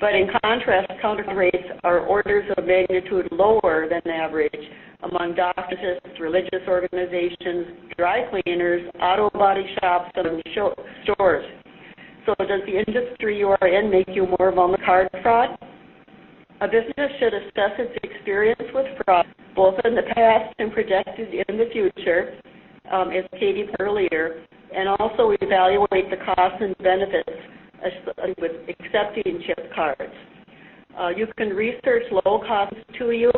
But in contrast, counterfeit rates are orders of magnitude lower than average among doctors, religious organizations, dry cleaners, auto body shops, and stores. So does the industry you are in make you more vulnerable to card fraud? A business should assess its experience with fraud, both in the past and projected in the future, as Katie said earlier, and also evaluate the costs and benefits with accepting chip cards. You can research low costs to you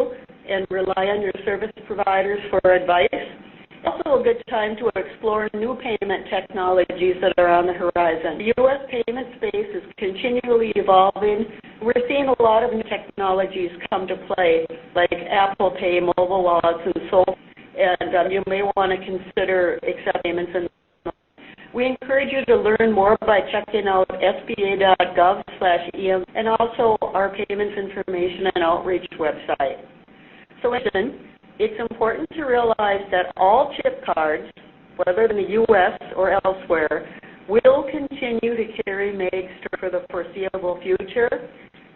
and rely on your service providers for advice. Also a good time to explore new payment technologies that are on the horizon. The U.S. payment space is continually evolving. We're seeing a lot of new technologies come to play, like Apple Pay, mobile wallets, and so on. And you may want to consider accept payments. We encourage you to learn more by checking out sba.gov/EMV and also our payments information and outreach website. So it's important to realize that all chip cards, whether in the U.S. or elsewhere, will continue to carry MAGSTRIPE for the foreseeable future,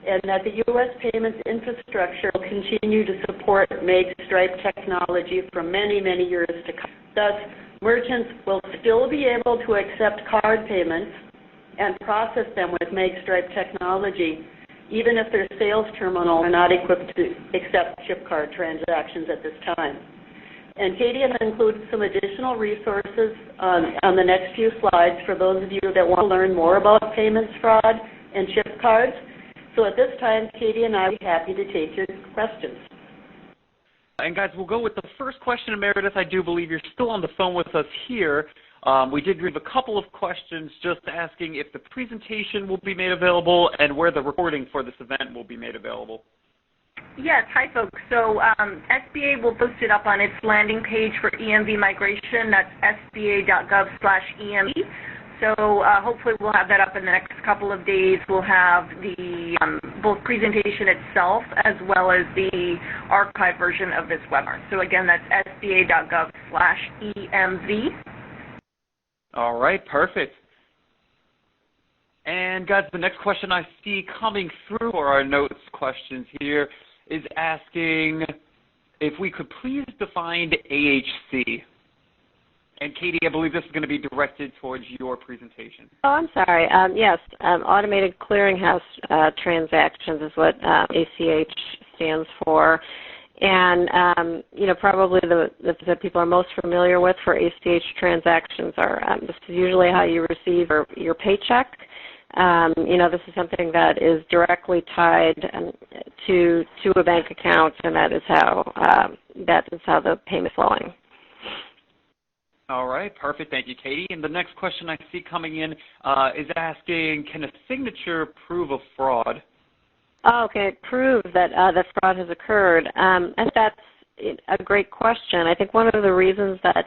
and that the U.S. payments infrastructure will continue to support MAGSTRIPE technology for many, many years to come. Thus, merchants will still be able to accept card payments and process them with MAGSTRIPE technology, even if their sales terminals are not equipped to accept chip card transactions at this time. And Katie has included some additional resources on the next few slides for those of you that want to learn more about payments fraud and chip cards. So at this time, Katie and I will be happy to take your questions. And guys, we'll go with the first question. Meredith, I do believe you're still on the phone with us here. We did receive a couple of questions just asking if the presentation will be made available and where the recording for this event will be made available. Yes, hi folks. So SBA will post it up on its landing page for EMV migration. That's sba.gov/EMV. So hopefully we'll have that up in the next couple of days. We'll have the both presentation itself as well as the archive version of this webinar. So again, that's sba.gov/EMV. All right, perfect. And guys, the next question I see coming through for our notes questions here is asking if we could please define AHC. And Katie, I believe this is going to be directed towards your presentation. Oh, I'm sorry. Yes, automated clearinghouse transactions is what ACH stands for. And, you know, probably the people are most familiar with for ACH transactions are this is usually how you receive your paycheck. You know, this is something that is directly tied to a bank account, and that is how the payment is flowing. All right, perfect. Thank you, Katie. And the next question I see coming in is asking, can a signature prove a fraud? Oh, okay, prove that that fraud has occurred. And that's a great question. I think one of the reasons that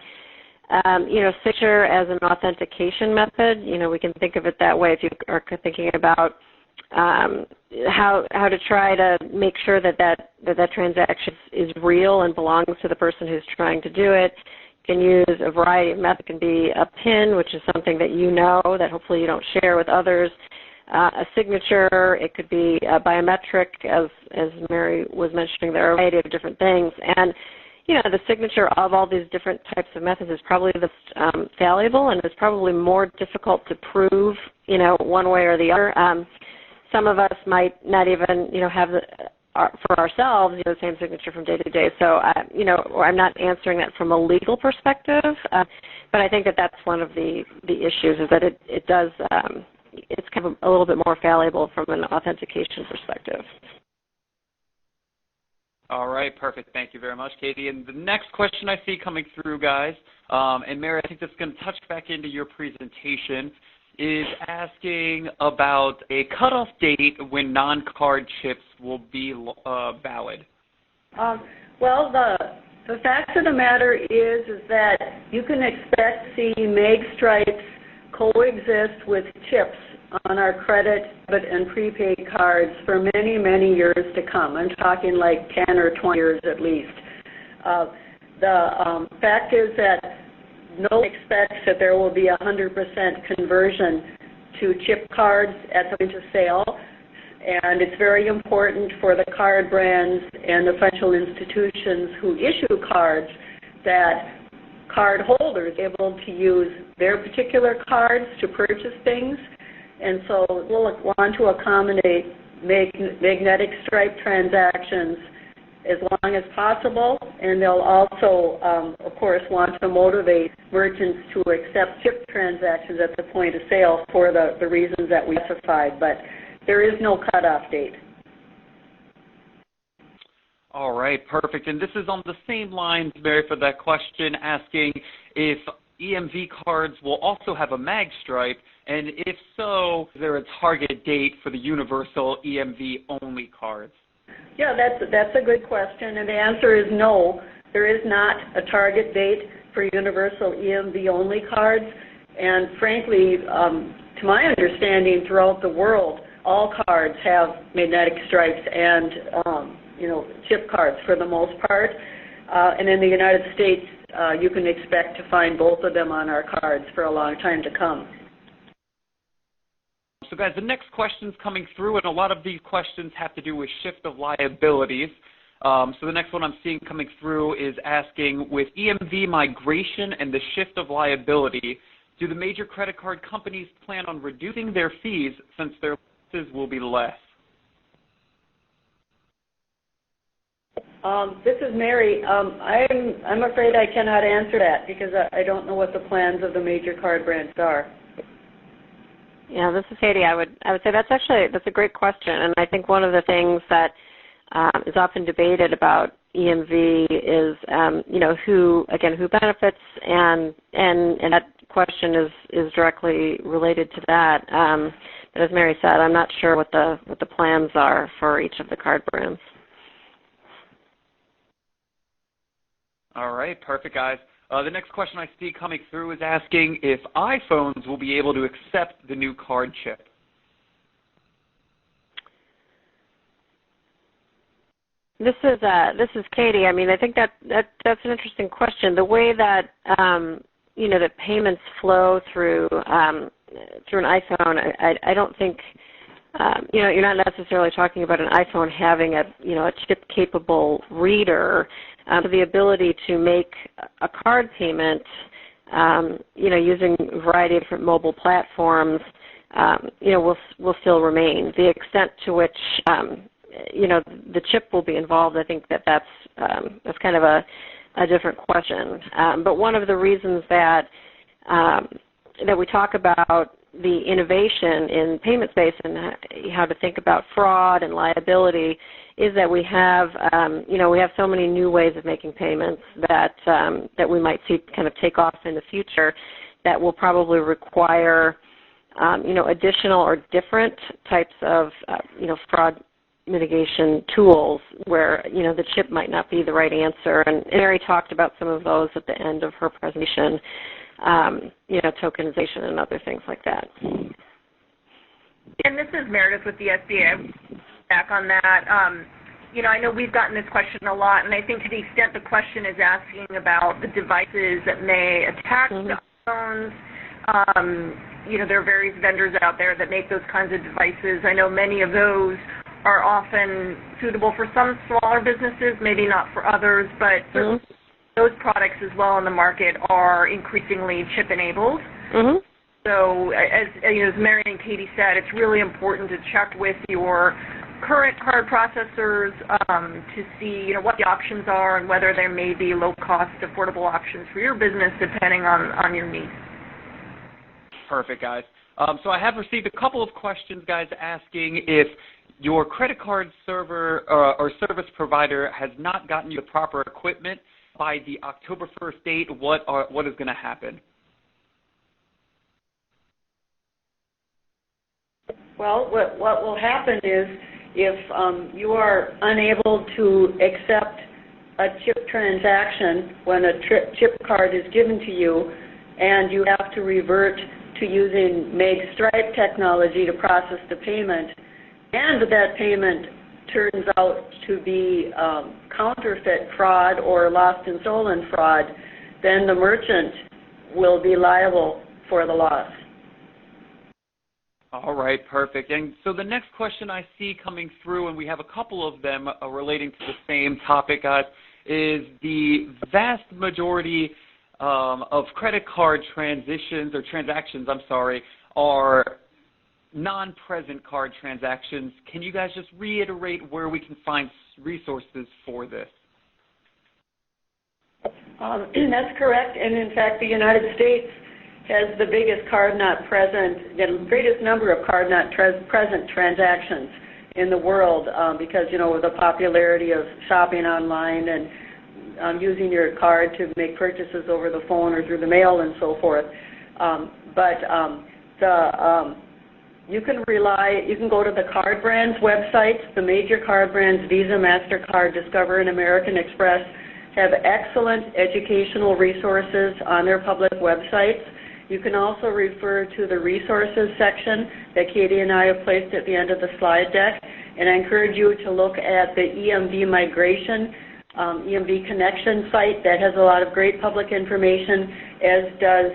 you know, signature as an authentication method, you know, we can think of it that way if you are thinking about how to try to make sure that transaction is real and belongs to the person who's trying to do it. You can use a variety of methods. It can be a PIN, which is something that you know that hopefully you don't share with others. A signature, it could be biometric, as Mary was mentioning. There are a variety of different things. And you know, the signature of all these different types of methods is probably the most valuable, and it's probably more difficult to prove, you know, one way or the other. Some of us might not even, you know, have for ourselves, you know, the same signature from day to day. So, you know, I'm not answering that from a legal perspective, but I think that that's one of the issues is that it does, it's kind of a little bit more valuable from an authentication perspective. All right, perfect. Thank you very much, Katie. And the next question I see coming through, guys, and Mary, I think this is going to touch back into your presentation, is asking about a cutoff date when non-card chips will be valid. Well, the fact of the matter is that you can expect to see mag stripes coexist with chips on our credit, debit, and prepaid cards for many, many years to come. I'm talking like 10 or 20 years at least. The fact is that no one expects that there will be 100% conversion to chip cards at the point of sale, and it's very important for the card brands and the financial institutions who issue cards that card holders are able to use their particular cards to purchase things. And so we'll want to accommodate magnetic stripe transactions as long as possible, and they'll also, of course, want to motivate merchants to accept chip transactions at the point of sale for the reasons that we specified, but there is no cutoff date. All right, perfect. And this is on the same lines, Mary, for that question, asking if EMV cards will also have a mag stripe, and if so, is there a target date for the universal EMV-only cards? Yeah, that's a good question, and the answer is no. There is not a target date for universal EMV-only cards, and frankly, to my understanding, throughout the world, all cards have magnetic stripes and you know, chip cards for the most part, and in the United States, you can expect to find both of them on our cards for a long time to come. So guys, the next question's coming through, and a lot of these questions have to do with shift of liabilities. So the next one I'm seeing coming through is asking, with EMV migration and the shift of liability, do the major credit card companies plan on reducing their fees since their losses will be less? This is Mary. I'm afraid I cannot answer that because I don't know what the plans of the major card brands are. Yeah, this is Katie. I would say that's a great question, and I think one of the things that is often debated about EMV is who benefits, and that question is directly related to that. But as Mary said, I'm not sure what the plans are for each of the card brands. All right, perfect, guys. The next question I see coming through is asking if iPhones will be able to accept the new card chip. This is Katie. I mean, I think that's an interesting question. The way that that payments flow through an iPhone, I don't think you're not necessarily talking about an iPhone having a chip-capable reader. The ability to make a card payment, using a variety of different mobile platforms, will still remain. The extent to which the chip will be involved, I think that's kind of a different question. But one of the reasons that we talk about the innovation in payment space and how to think about fraud and liability is that we have so many new ways of making payments that we might see kind of take off in the future that will probably require additional or different types of fraud mitigation tools where the chip might not be the right answer. And Mary talked about some of those at the end of her presentation. Tokenization and other things like that. And this is Meredith with the SBA. Back on that, I know we've gotten this question a lot, and I think to the extent the question is asking about the devices that may attach to iPhones, there are various vendors out there that make those kinds of devices. I know many of those are often suitable for some smaller businesses, maybe not for others, but those products as well in the market are increasingly chip-enabled. So as Mary and Katie said, it's really important to check with your current card processors to see what the options are and whether there may be low-cost, affordable options for your business depending on your needs. Perfect, guys. So I have received a couple of questions, guys, asking if your credit card server or service provider has not gotten you the proper equipment by the October 1st date, what is going to happen? Well, what will happen is if you are unable to accept a chip transaction when a chip card is given to you and you have to revert to using Meg Stripe technology to process the payment, and that payment turns out to be counterfeit fraud or lost and stolen fraud, then the merchant will be liable for the loss. All right, perfect. And so the next question I see coming through, and we have a couple of them relating to the same topic, guys, is the vast majority of credit card transactions are non-present card transactions. Can you guys just reiterate where we can find resources for this? That's correct. And in fact, the United States has the biggest the greatest number of card-not-present transactions in the world because, with the popularity of shopping online and using your card to make purchases over the phone or through the mail and so forth. You can go to the card brands' websites. The major card brands, Visa, MasterCard, Discover, and American Express, have excellent educational resources on their public websites. You can also refer to the resources section that Katie and I have placed at the end of the slide deck, and I encourage you to look at the EMV Migration, EMV Connection site that has a lot of great public information, as does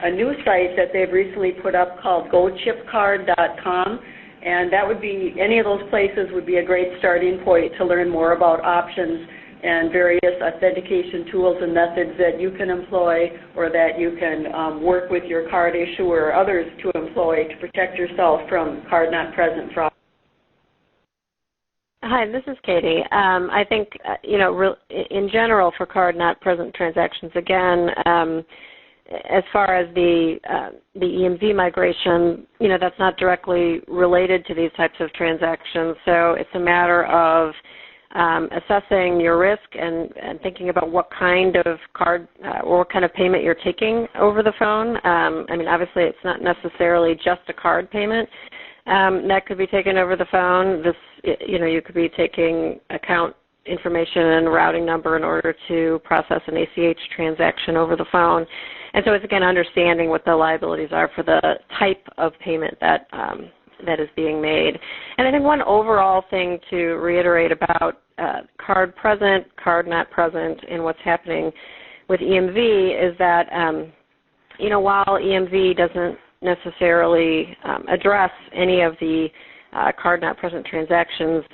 a new site that they've recently put up called gochipcard.com, and that would be, any of those places would be a great starting point to learn more about options and various authentication tools and methods that you can employ or that you can work with your card issuer or others to employ to protect yourself from card-not-present fraud. Hi, this is Katie. I think, in general for card-not-present transactions, again, as far as the EMV migration, that's not directly related to these types of transactions. So it's a matter of assessing your risk and thinking about what kind of card or what kind of payment you're taking over the phone. Obviously, it's not necessarily just a card payment that could be taken over the phone. You could be taking account information and routing number in order to process an ACH transaction over the phone. And so it's, again, understanding what the liabilities are for the type of payment that is being made. And I think one overall thing to reiterate about card present, card not present, and what's happening with EMV is that, while EMV doesn't necessarily address any of the card not present transactions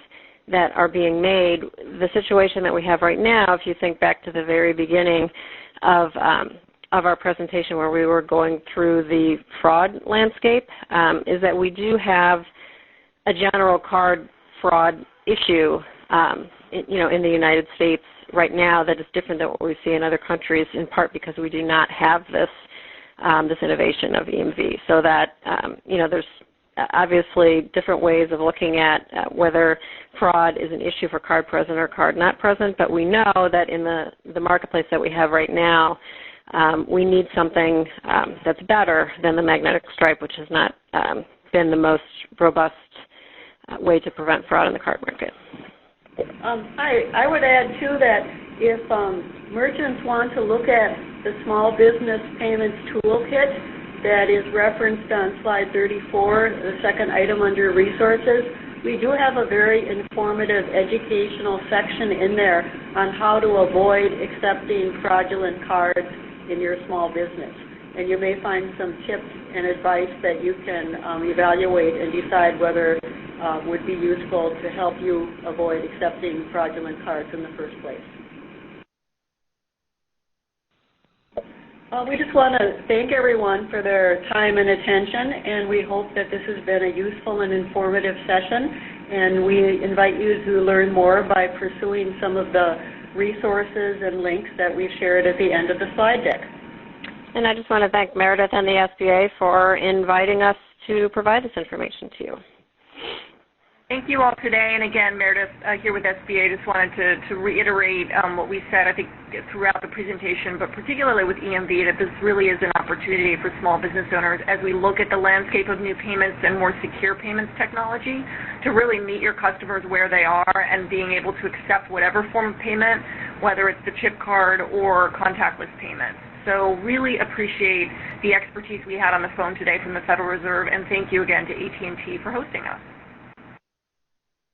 that are being made, the situation that we have right now, if you think back to the very beginning of our presentation where we were going through the fraud landscape, is that we do have a general card fraud issue, in the United States right now that is different than what we see in other countries, in part because we do not have this innovation of EMV. So that, there's obviously different ways of looking at whether fraud is an issue for card present or card not present, but we know that in the marketplace that we have right now, we need something that's better than the magnetic stripe, which has not been the most robust way to prevent fraud in the card market. I would add, too, that if merchants want to look at the Small Business Payments Toolkit that is referenced on slide 34, the second item under Resources, we do have a very informative educational section in there on how to avoid accepting fraudulent cards in your small business. And you may find some tips and advice that you can evaluate and decide whether would be useful to help you avoid accepting fraudulent cards in the first place. We just want to thank everyone for their time and attention, and we hope that this has been a useful and informative session, and we invite you to learn more by pursuing some of the resources and links that we've shared at the end of the slide deck. And I just want to thank Meredith and the SBA for inviting us to provide this information to you. Thank you all today. And again, Meredith here with SBA, just wanted to reiterate what we said, I think, throughout the presentation, but particularly with EMV, that this really is an opportunity for small business owners as we look at the landscape of new payments and more secure payments technology to really meet your customers where they are and being able to accept whatever form of payment, whether it's the chip card or contactless payments. So really appreciate the expertise we had on the phone today from the Federal Reserve, and thank you again to AT&T for hosting us.